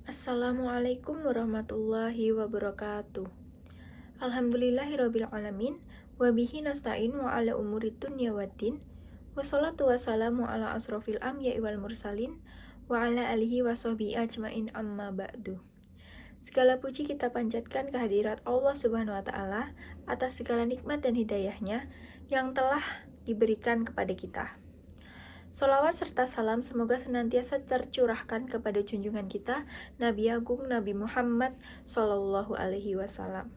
Assalamualaikum warahmatullahi wabarakatuh. Alhamdulillahirabbil alamin wa bihi nasta'in wa ala umurid dunya waddin. Wassalatu wassalamu ala asrofil anbiya'i wal mursalin wa ala alihi wa sahbihi ajmain amma ba'du. Segala puji kita panjatkan kehadirat Allah Subhanahu wa taala atas segala nikmat dan hidayahnya yang telah diberikan kepada kita. Sholawat serta salam semoga senantiasa tercurahkan kepada junjungan kita, Nabi Agung Nabi Muhammad Sallallahu Alaihi Wasallam.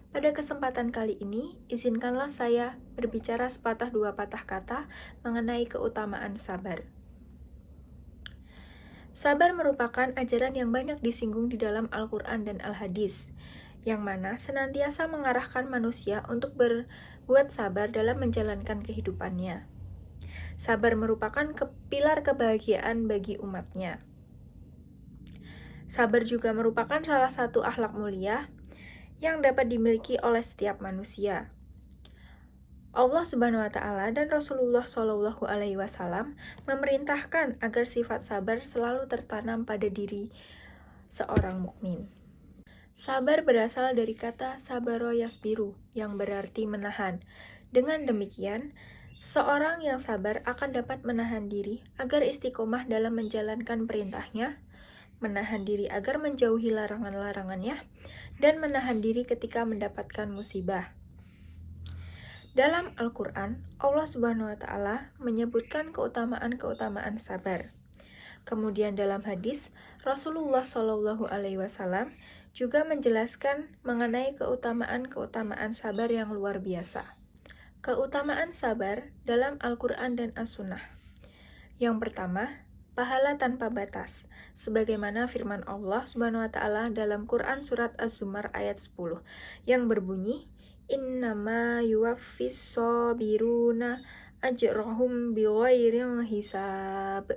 Pada kesempatan kali ini, izinkanlah saya berbicara sepatah dua patah kata mengenai keutamaan sabar. Sabar merupakan ajaran yang banyak disinggung di dalam Al-Quran dan Al-Hadis, yang mana senantiasa mengarahkan manusia untuk berbuat sabar dalam menjalankan kehidupannya. Sabar merupakan pilar kebahagiaan bagi umatnya. Sabar juga merupakan salah satu akhlak mulia yang dapat dimiliki oleh setiap manusia. Allah Subhanahu wa taala dan Rasulullah Shallallahu alaihi wasallam memerintahkan agar sifat sabar selalu tertanam pada diri seorang mukmin. Sabar berasal dari kata sabaro yasbiru yang berarti menahan. Dengan demikian, seseorang yang sabar akan dapat menahan diri agar istiqomah dalam menjalankan perintahnya, menahan diri agar menjauhi larangan-larangannya, dan menahan diri ketika mendapatkan musibah. Dalam Al-Quran, Allah Subhanahu wa taala menyebutkan keutamaan-keutamaan sabar. Kemudian dalam hadis, Rasulullah Shallallahu alaihi wasallam juga menjelaskan mengenai keutamaan-keutamaan sabar yang luar biasa. Keutamaan sabar dalam Al-Quran dan As-Sunnah. Yang pertama, pahala tanpa batas, sebagaimana firman Allah Subhanahu wa taala dalam Quran surat Az-Zumar ayat 10 yang berbunyi, Innama yuwaffis sabiruna ajrahum bighairi hisab,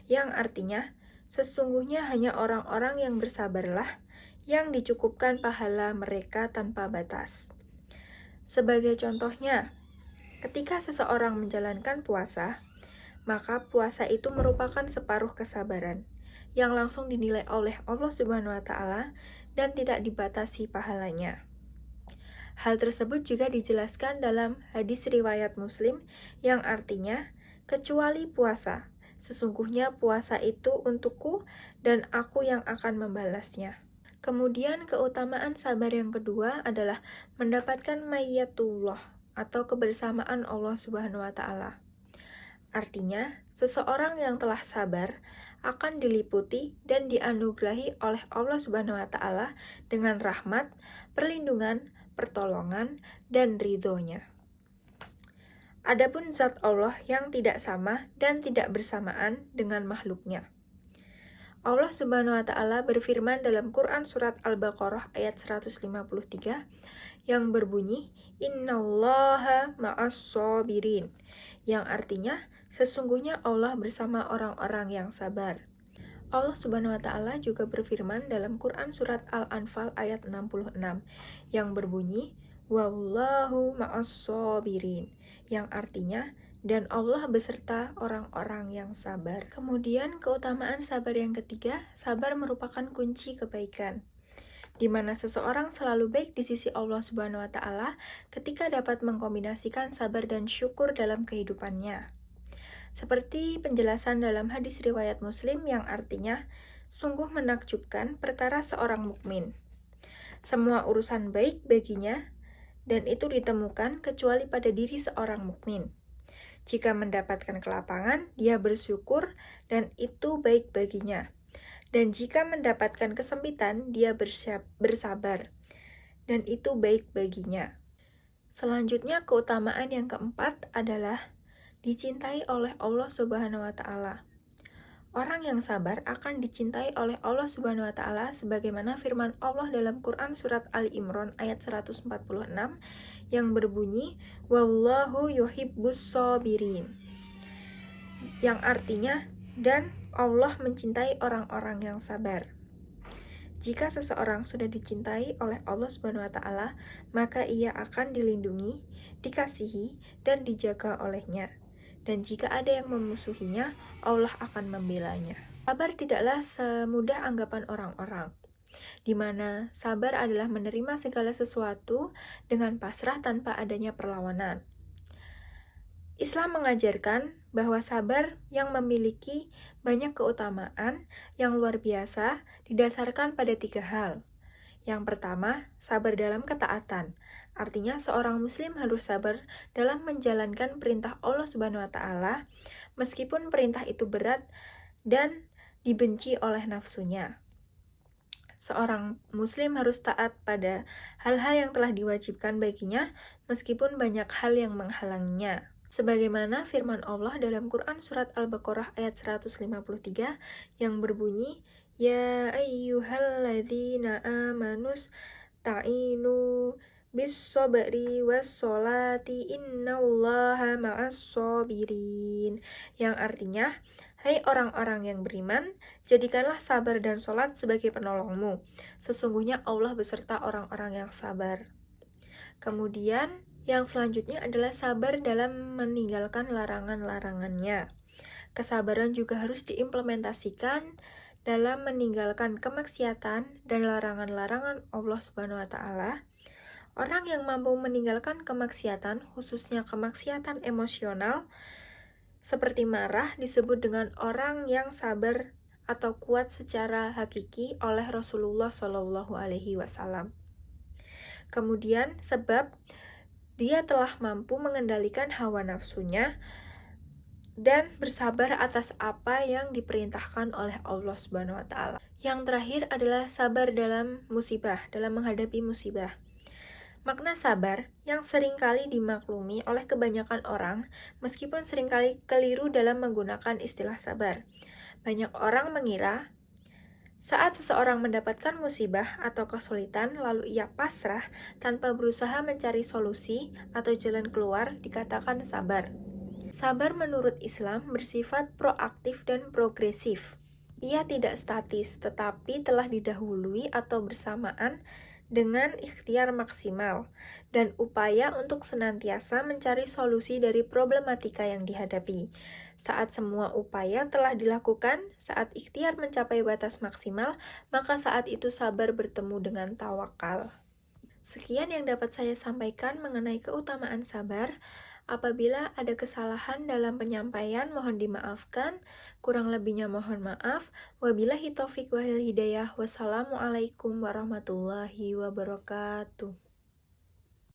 yang artinya sesungguhnya hanya orang-orang yang bersabarlah yang dicukupkan pahala mereka tanpa batas. Sebagai contohnya, ketika seseorang menjalankan puasa, maka puasa itu merupakan separuh kesabaran yang langsung dinilai oleh Allah Subhanahu wa taala dan tidak dibatasi pahalanya. Hal tersebut juga dijelaskan dalam hadis riwayat Muslim yang artinya, kecuali puasa, sesungguhnya puasa itu untukku dan aku yang akan membalasnya. Kemudian keutamaan sabar yang kedua adalah mendapatkan mayyatullah atau kebersamaan Allah Subhanahu wa taala. Artinya, seseorang yang telah sabar akan diliputi dan dianugerahi oleh Allah Subhanahu wa taala dengan rahmat, perlindungan, pertolongan, dan ridhonya. Adapun zat Allah yang tidak sama dan tidak bersamaan dengan makhluknya. Allah Subhanahu wa taala berfirman dalam Quran surat Al-Baqarah ayat 153 yang berbunyi, Innallaha ma'as-sabirin, yang artinya sesungguhnya Allah bersama orang-orang yang sabar. Allah Subhanahu wa taala juga berfirman dalam Quran surat Al-Anfal ayat 66 yang berbunyi, Wallahu ma'as-sabirin, yang artinya dan Allah beserta orang-orang yang sabar. Kemudian keutamaan sabar yang ketiga, sabar merupakan kunci kebaikan, di mana seseorang selalu baik di sisi Allah Subhanahu wa taala ketika dapat mengkombinasikan sabar dan syukur dalam kehidupannya. Seperti penjelasan dalam hadis riwayat Muslim yang artinya, sungguh menakjubkan perkara seorang mukmin. Semua urusan baik baginya, dan itu ditemukan kecuali pada diri seorang mukmin. Jika mendapatkan kelapangan, dia bersyukur dan itu baik baginya. Dan jika mendapatkan kesempitan, dia bersabar dan itu baik baginya. Selanjutnya, keutamaan yang keempat adalah dicintai oleh Allah Subhanahu wa taala. Orang yang sabar akan dicintai oleh Allah Subhanahu wa taala sebagaimana firman Allah dalam Quran surat Ali Imran ayat 146 yang berbunyi, Wallahu yuhibbus sabirin, yang artinya dan Allah mencintai orang-orang yang sabar. Jika seseorang sudah dicintai oleh Allah Subhanahu wa taala, maka ia akan dilindungi, dikasihi, dan dijaga olehnya. dan jika ada yang memusuhinya, Allah akan membelanya. Sabar tidaklah semudah anggapan orang-orang, di mana sabar adalah menerima segala sesuatu dengan pasrah tanpa adanya perlawanan. Islam mengajarkan bahwa sabar yang memiliki banyak keutamaan yang luar biasa didasarkan pada 3 hal. Yang pertama, sabar dalam ketaatan. Artinya seorang muslim harus sabar dalam menjalankan perintah Allah Subhanahu wa taala meskipun perintah itu berat dan dibenci oleh nafsunya. Seorang muslim harus taat pada hal-hal yang telah diwajibkan baginya meskipun banyak hal yang menghalanginya. Sebagaimana firman Allah dalam Quran Surat Al-Baqarah ayat 153 yang berbunyi, Ya ayyuhalladzina amanus ta'inu bis-sabri was-sholati innallaha ma'as-sabirin. Yang artinya, hai orang-orang yang beriman, jadikanlah sabar dan sholat sebagai penolongmu. Sesungguhnya Allah beserta orang-orang yang sabar. Kemudian, yang selanjutnya adalah sabar dalam meninggalkan larangan-larangannya. Kesabaran juga harus diimplementasikan dalam meninggalkan kemaksiatan dan larangan-larangan Allah Subhanahu wa taala. Orang yang mampu meninggalkan kemaksiatan, khususnya kemaksiatan emosional, seperti marah, disebut dengan orang yang sabar atau kuat secara hakiki oleh Rasulullah Shallallahu Alaihi Wasallam. Kemudian, sebab dia telah mampu mengendalikan hawa nafsunya dan bersabar atas apa yang diperintahkan oleh Allah Subhanahu wa taala. Yang terakhir adalah sabar dalam musibah, dalam menghadapi musibah. Makna sabar yang seringkali dimaklumi oleh kebanyakan orang, meskipun seringkali keliru dalam menggunakan istilah sabar. Banyak orang mengira saat seseorang mendapatkan musibah atau kesulitan, lalu ia pasrah tanpa berusaha mencari solusi atau jalan keluar, dikatakan sabar. Sabar menurut Islam bersifat proaktif dan progresif. Ia tidak statis, tetapi telah didahului atau bersamaan dengan ikhtiar maksimal dan upaya untuk senantiasa mencari solusi dari problematika yang dihadapi. Saat semua upaya telah dilakukan, saat ikhtiar mencapai batas maksimal, maka saat itu sabar bertemu dengan tawakal. Sekian yang dapat saya sampaikan mengenai keutamaan sabar. Apabila ada kesalahan dalam penyampaian, mohon dimaafkan. Kurang lebihnya mohon maaf. Wabillahi taufiq wal hidayah. Wassalamualaikum warahmatullahi wabarakatuh.